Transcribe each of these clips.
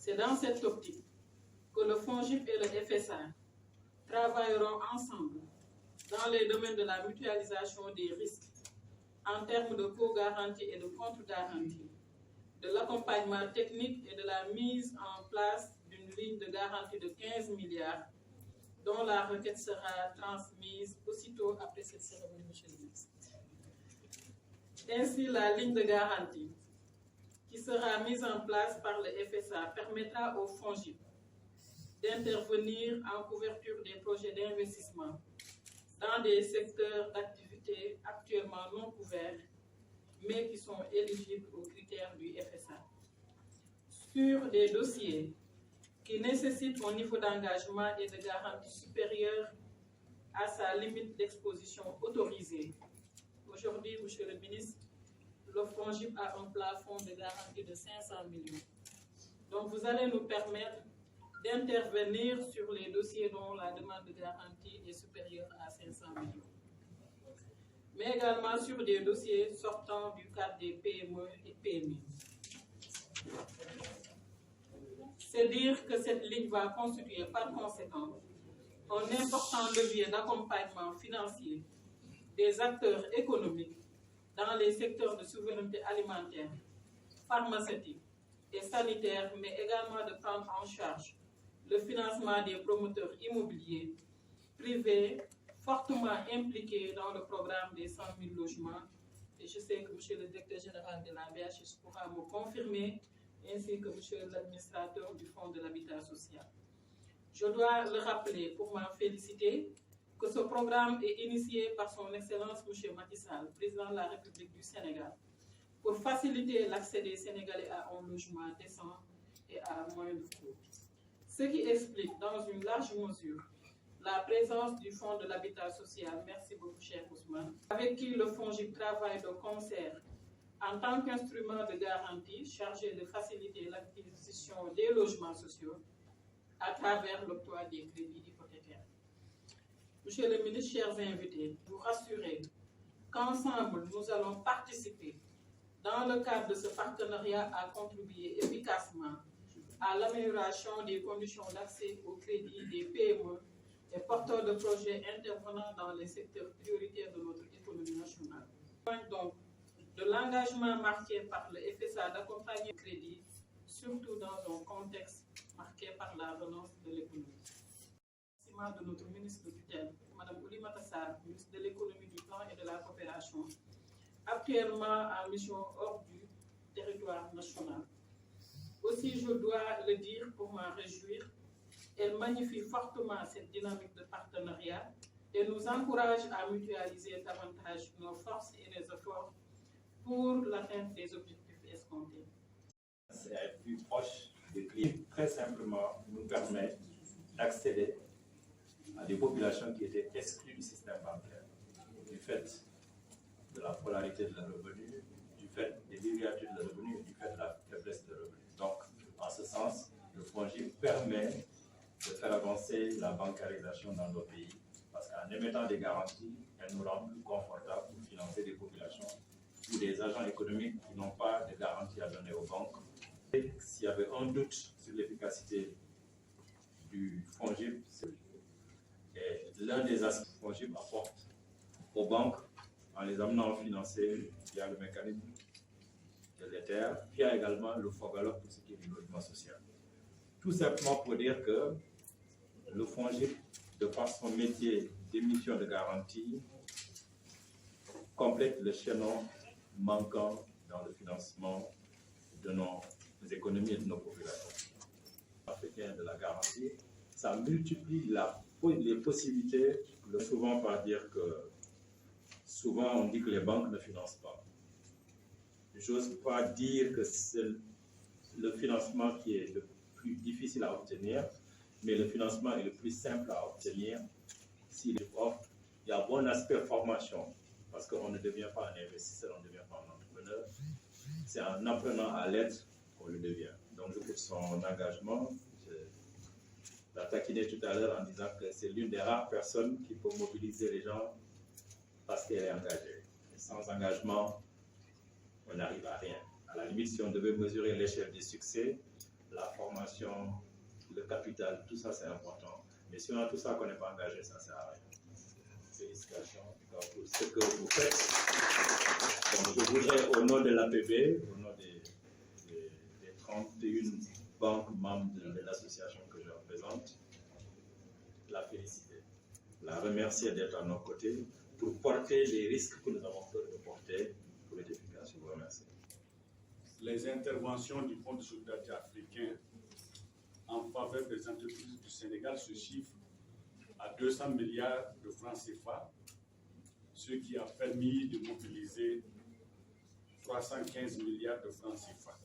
C'est dans cette optique que le FONGIP et le FSA travailleront ensemble dans les domaines de la mutualisation des risques en termes de co-garantie et de contre-garantie, de l'accompagnement technique et de la mise en place d'une ligne de garantie de 15 milliards dont la requête sera transmise aussitôt après cette cérémonie, Monsieur le ministre. Ainsi, la ligne de garantie qui sera mise en place par le FSA permettra au FONGIP d'intervenir en couverture des projets d'investissement dans des secteurs d'activité actuellement non couverts, mais qui sont éligibles aux critères du FSA. Sur des dossiers qui nécessitent un niveau d'engagement et de garantie supérieur à sa limite d'exposition autorisée. Aujourd'hui, Monsieur le ministre, le FONGIP a un plafond de garantie de 500 millions. Donc, vous allez nous permettre d'intervenir sur les dossiers dont la demande de garantie est supérieure à 500 millions. Mais également sur des dossiers sortant du cadre des PME et PMI. C'est dire que cette ligne va constituer par conséquent un important levier d'accompagnement financier des acteurs économiques dans les secteurs de souveraineté alimentaire, pharmaceutique et sanitaire, mais également de prendre en charge le financement des promoteurs immobiliers privés fortement impliqués dans le programme des 100 000 logements. Et je sais que M. le directeur général de la BHS pourra me confirmer, ainsi que M. l'administrateur du Fonds de l'habitat social. Je dois le rappeler pour m'en féliciter que ce programme est initié par son Excellence M. Macky Sall, président de la République du Sénégal, pour faciliter l'accès des Sénégalais à un logement décent et à moindre coût. Ce qui explique dans une large mesure la présence du Fonds de l'habitat social, merci beaucoup cher Ousmane, avec qui le FONGIP travaille de concert en tant qu'instrument de garantie chargé de faciliter l'acquisition des logements sociaux à travers l'octroi des crédits hypothécaires. Monsieur le ministre, chers invités, vous rassurez qu'ensemble, nous allons participer dans le cadre de ce partenariat à contribuer efficacement à l'amélioration des conditions d'accès au crédit des PME et porteurs de projets intervenant dans les secteurs prioritaires de notre économie nationale. Donc, de l'engagement marqué par le FSA d'accompagner le crédit, surtout dans un contexte marqué par la relance de l'économie. Merci de notre ministre de tutelle, Mme Oulimata Sarr, ministre de l'économie, du plan et de la coopération, actuellement en mission hors du territoire national. Aussi, je dois le dire pour m'en réjouir, elle magnifie fortement cette dynamique de partenariat et nous encourage à mutualiser davantage nos forces et nos efforts pour l'atteinte des objectifs escomptés. C'est être plus proche des clients, très simplement, nous permet d'accéder à des populations qui étaient exclues du système bancaire, du fait de la polarité de la revenu, du fait des déviations de la revenu et du fait de la faiblesse de la revenu. Donc, en ce sens, le FONGIP permet de faire avancer la bancarisation dans nos pays, parce qu'en émettant des garanties, elle nous rend plus confortables pour financer des populations ou des agents économiques qui n'ont pas de garantie à donner aux banques. S'il y avait un doute sur l'efficacité du FONGIP, et l'un des aspects que le FONGIP apporte aux banques en les amenant à financer via le mécanisme de l'Ether, via également le FOGALOP pour ce qui est du logement social. Tout simplement pour dire que le FONGIP, de par son métier d'émission de garantie, complète le chaînon manquant dans le financement de nos économies et de nos populations. Africain de la garantie, ça multiplie les possibilités, souvent par dire que souvent on dit que les banques ne financent pas. Je n'ose pas dire que c'est le financement qui est le plus difficile à obtenir, mais le financement est le plus simple à obtenir s'il est offre. Il y a un bon aspect formation, parce qu'on ne devient pas un investisseur, on ne devient pas un entrepreneur. C'est en apprenant à l'être qu'on le devient. Donc je trouve son engagement. Je l'ai taquiné tout à l'heure en disant que c'est l'une des rares personnes qui peut mobiliser les gens parce qu'elle est engagée. Et sans engagement, on n'arrive à rien. À la limite, si on devait mesurer l'échelle du succès, la formation, le capital, tout ça c'est important. Mais si on a tout ça qu'on n'est pas engagé, ça ne sert à rien. Félicitations pour ce que vous faites. Donc, je voudrais, au nom de l'APB, au nom des 31 banques membres de l'association que je représente, la féliciter, la remercier d'être à nos côtés pour porter les risques que nous avons peur de porter pour être efficace. Je vous remercie. Les interventions du Fonds de solidarité africain en faveur des entreprises du Sénégal se chiffrent à 200 milliards de francs CFA, ce qui a permis de mobiliser 315 milliards de francs CFA.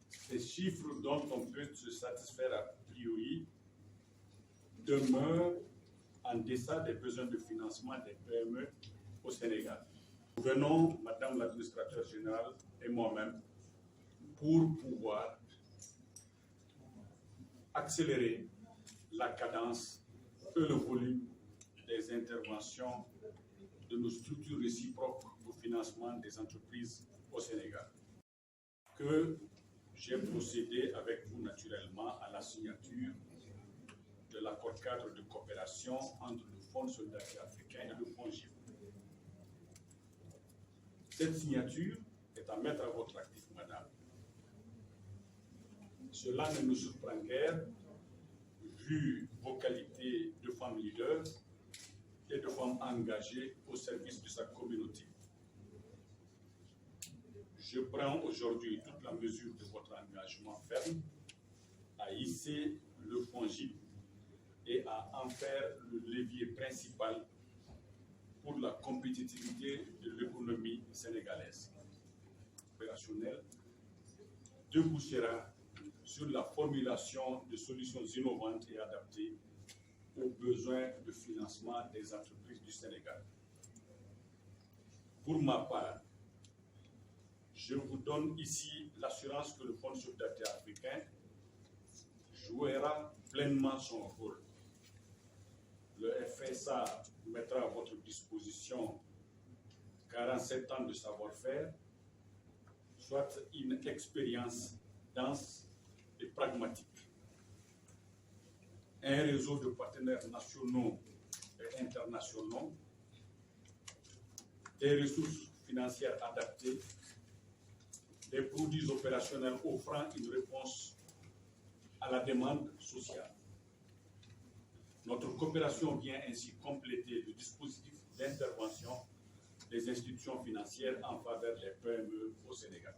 Ces chiffres dont on peut se satisfaire a priori demeurent en deçà des besoins de financement des PME au Sénégal. Nous venons, Madame l'administrateur général et moi-même, pour pouvoir accélérer la cadence et le volume des interventions de nos structures réciproques au financement des entreprises au Sénégal. Que j'ai procédé avec vous naturellement à la signature de l'accord cadre de coopération entre le Fonds de solidarité africain et le FONGIP. Cette signature est à mettre à votre actif, Madame. Cela ne nous surprend guère, vu vos qualités de femme leader et de femme engagée au service de sa communauté. Je prends aujourd'hui toute la mesure de votre engagement ferme à hisser le FONGIP et à en faire le levier principal pour la compétitivité de l'économie sénégalaise. Opérationnel débouchera sur la formulation de solutions innovantes et adaptées aux besoins de financement des entreprises du Sénégal. Pour ma part, je vous donne ici l'assurance que le Fonds de solidarité africain jouera pleinement son rôle. Le FSA mettra à votre disposition 47 ans de savoir-faire, soit une expérience dense et pragmatique. Un réseau de partenaires nationaux et internationaux, des ressources financières adaptées, des produits opérationnels offrant une réponse à la demande sociale. Notre coopération vient ainsi compléter le dispositif d'intervention des institutions financières en faveur des PME au Sénégal,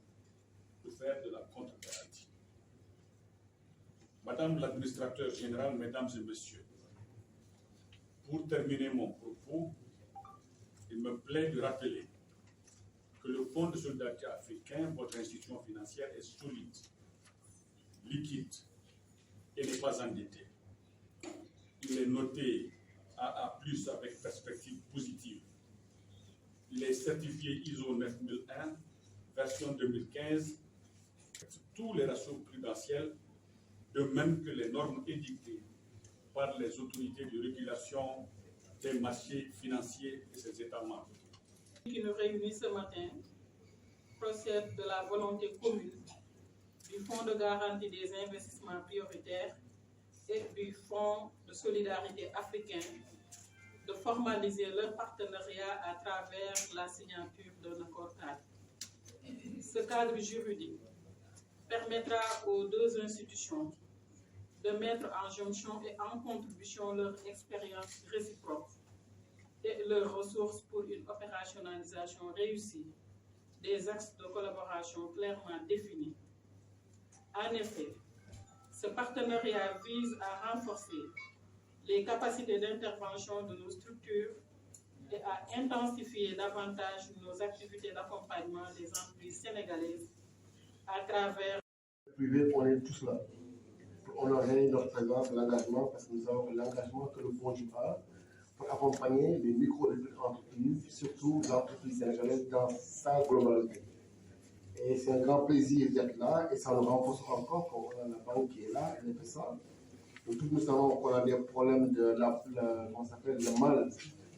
pour faire de la contre-garantie. Madame l'administrateur général, Mesdames et Messieurs, pour terminer mon propos, il me plaît de rappeler que le Fonds de solidarité africain, votre institution financière, est solide, liquide et n'est pas endetté. Il est noté AA+ avec perspective positive. Il est certifié ISO 9001, version 2015, tous les ratios prudentiels, de même que les normes édictées par les autorités de régulation des marchés financiers et ses États membres. Qui nous réunit ce matin procède de la volonté commune du Fonds de garantie des investissements prioritaires et du Fonds de solidarité africain de formaliser leur partenariat à travers la signature d'un accord cadre. Ce cadre juridique permettra aux deux institutions de mettre en jonction et en contribution leur expérience réciproque et leurs ressources pour une opérationnalisation réussie des axes de collaboration clairement définis. En effet, ce partenariat vise à renforcer les capacités d'intervention de nos structures et à intensifier davantage nos activités d'accompagnement des entreprises sénégalaises à travers... Privé, on est tous là. On a réuni notre présence, l'engagement, parce que nous avons l'engagement que le FONGIP a pour accompagner les micro et petites entreprises, surtout l'entreprise sénégalaise dans sa globalité. Et c'est un grand plaisir d'être là et ça nous renforce encore qu'on a la banque qui est là, elle fait ça. Donc, tous nous savons qu'on a des problèmes de le mal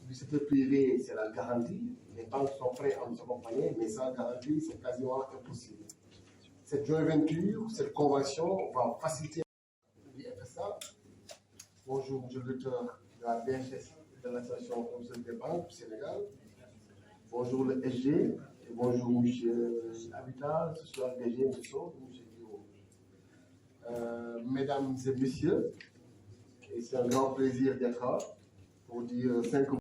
du secteur privé, c'est la garantie. Les banques sont prêtes à nous accompagner, mais sans garantie, c'est quasiment impossible. cette joint venture, cette convention va faciliter l'IFSA. Bonjour, monsieur le directeur de la BHS, de l'Association professionnelle des banques du Sénégal. Bonjour le SG, et bonjour monsieur Habitat, ce soir DG, monsieur Sow, monsieur Guillaume. Mesdames et messieurs, et c'est un grand plaisir d'être là pour dire 5 mots.